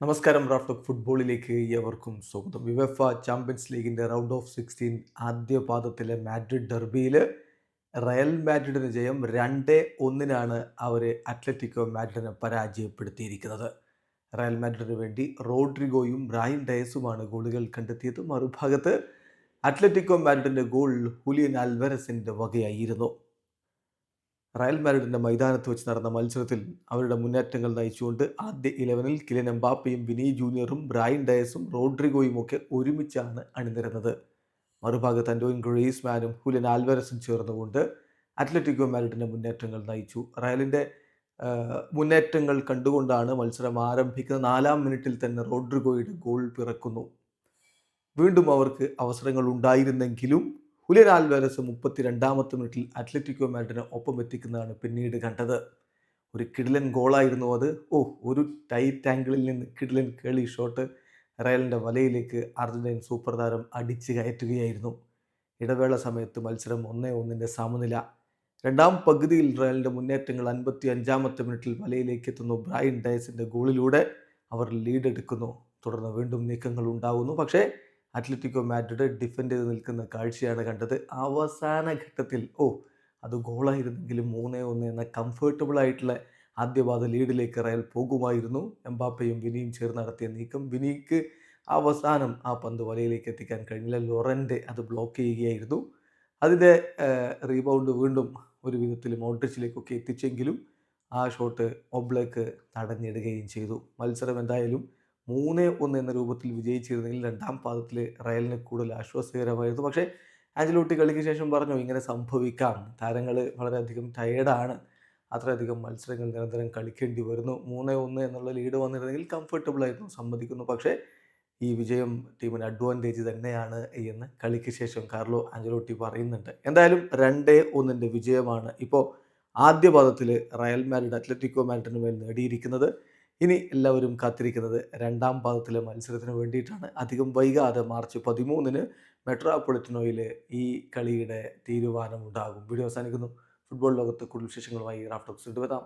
നമസ്കാരം. റാഫ്റ്റോക്ക് ഫുട്ബോളിലേക്ക് ഏവർക്കും സ്വാഗതം. യുവേഫ ചാമ്പ്യൻസ് ലീഗിന്റെ റൗണ്ട് ഓഫ് 16 ആദ്യ പാദത്തിലെ മാഡ്രിഡ് ഡെർബിയിൽ റയൽ മാഡ്രിഡിന് ജയം. 2-1 അവർ അത്ലറ്റിക്കോ മാഡ്രിഡിനെ പരാജയപ്പെടുത്തിയിരിക്കുന്നത്. റയൽ മാഡ്രിഡിന് വേണ്ടി റോഡ്രിഗോയും ബ്രൈൻ ഡയസുമാണ് ഗോളുകൾ കണ്ടെത്തിയത്. മറുഭാഗത്ത് അത്ലറ്റിക്കോ മാഡ്രിഡിന്റെ ഗോൾ ഹുലിയൻ ആൽവരസിന്റെ വകയായിരുന്നു. റയൽ മാഡ്രിഡിന്റെ മൈതാനത്ത് വെച്ച് നടന്ന മത്സരത്തിൽ അവരുടെ മുന്നേറ്റങ്ങൾ നയിച്ചുകൊണ്ട് ആദ്യ 11-ൽ കിലിയൻ എംബാപ്പയും വിനി ജൂനിയറും ബ്രൈൻ ഡയസും റോഡ്രിഗോയും ഒക്കെ ഒരുമിച്ചാണ് അണിനിരന്നത്. മറുഭാഗത്ത് ആന്റോയിൻ ഗ്രീസ്മാനും ഹുലിയൻ ആൽവരസും ചേർന്നുകൊണ്ട് അത്ലറ്റിക്കോ മാഡ്രിഡിന്റെ മുന്നേറ്റങ്ങൾ നയിച്ചു. റയലിന്റെ മുന്നേറ്റങ്ങൾ കണ്ടുകൊണ്ടാണ് മത്സരം ആരംഭിക്കുന്നത്. 4-ാം മിനിറ്റിൽ തന്നെ റോഡ്രിഗോയുടെ ഗോൾ പിറക്കുന്നു. വീണ്ടും അവർക്ക് അവസരങ്ങൾ ഉണ്ടായിരുന്നെങ്കിലും ഹുലിയൻ ആൽവാരസ് 32-ാമത്തെ മിനിറ്റിൽ അത്ലറ്റിക്കോ മാഡ്രിഡിനെ ഒപ്പം എത്തിക്കുന്നതാണ് പിന്നീട് കണ്ടത്. ഒരു കിടിലൻ ഗോളായിരുന്നു അത്. ഒരു ടൈറ്റ് ആംഗിളിൽ നിന്ന് കിടിലൻ കേളി ഷോട്ട് റയലിൻ്റെ വലയിലേക്ക് അർജന്റീൻ സൂപ്പർ താരം അടിച്ചു കയറ്റുകയായിരുന്നു. ഇടവേള സമയത്ത് മത്സരം 1-1 സമനില. രണ്ടാം പകുതിയിൽ റയലിൻ്റെ മുന്നേറ്റങ്ങൾ 55-ാമത്തെ മിനിറ്റിൽ വലയിലേക്ക് എത്തുന്നു. ബ്രൈൻ ഡയസിൻ്റെ ഗോളിലൂടെ അവർ ലീഡ് എടുക്കുന്നു. തുടർന്ന് വീണ്ടും നീക്കങ്ങൾ ഉണ്ടാകുന്നു. പക്ഷേ അത്ലറ്റിക്കോ മാഡ്രിഡ് ഡിഫെൻഡ് ചെയ്ത് നിൽക്കുന്ന കാഴ്ചയാണ് കണ്ടത്. അവസാന ഘട്ടത്തിൽ അത് ഗോളായിരുന്നെങ്കിലും 3-1 എന്ന കംഫർട്ടബിൾ ആയിട്ടുള്ള ആദ്യപാദ ലീഡിലേക്ക് റയൽ പോകുമായിരുന്നു. എംബാപ്പയും വിനിയും ചേർന്ന് നടത്തിയ നീക്കം, വിനിക്ക് അവസാനം ആ പന്ത് വലയിലേക്ക് എത്തിക്കാൻ കഴിഞ്ഞില്ല. ലൊറൻറ്റ് അത് ബ്ലോക്ക് ചെയ്യുകയായിരുന്നു. അതിൻ്റെ റീബൗണ്ട് വീണ്ടും ഒരു വിധത്തിൽ മോഡ്രിച്ചിലേക്കൊക്കെ എത്തിച്ചെങ്കിലും ആ ഷോട്ട് ഒബ്ലേക്ക് തടഞ്ഞിടുകയും ചെയ്തു. മത്സരം എന്തായാലും 3-1 എന്ന രൂപത്തിൽ വിജയിച്ചിരുന്നെങ്കിൽ രണ്ടാം പാദത്തിൽ റയലിന് കൂടുതൽ ആശ്വാസകരമായിരുന്നു. പക്ഷേ ആഞ്ചലോട്ടി കളിക്ക് ശേഷം പറഞ്ഞു, ഇങ്ങനെ സംഭവിക്കാം, താരങ്ങൾ വളരെയധികം ടയേർഡാണ്, അത്രയധികം മത്സരങ്ങൾ നിരന്തരം കളിക്കേണ്ടി വരുന്നു. 3-1 എന്നുള്ള ലീഡ് വന്നിരുന്നെങ്കിൽ കംഫർട്ടബിളായിരുന്നു, സമ്മതിക്കുന്നു. പക്ഷേ ഈ വിജയം ടീമിന് അഡ്വാൻറ്റേജ് തന്നെയാണ് എന്ന് കളിക്ക് ശേഷം കാർലോ ആഞ്ചലോട്ടി പറയുന്നുണ്ട്. എന്തായാലും 2-1 വിജയമാണ് ഇപ്പോൾ ആദ്യ പാദത്തിൽ റയൽ മാഡ്രിഡ് അത്ലറ്റിക്കോ മാഡ്രിഡിന് മേൽ നേടിയിരിക്കുന്നത്. ഇനി എല്ലാവരും കാത്തിരിക്കുന്നത് രണ്ടാം പാദത്തിലെ മത്സരത്തിന് വേണ്ടിയിട്ടാണ്. അധികം വൈകാതെ മാർച്ച് 13-ന് മെട്രോപൊളിറ്റനോയിൽ ഈ കളിയുടെ തീരുമാനമുണ്ടാകും. വീഡിയോ അവസാനിക്കുന്നു. ഫുട്ബോൾ ലോകത്ത് കൂടുതൽ വിശേഷങ്ങളുമായി റാഫ്റ്റോക്സ് വീണ്ടും എത്താം.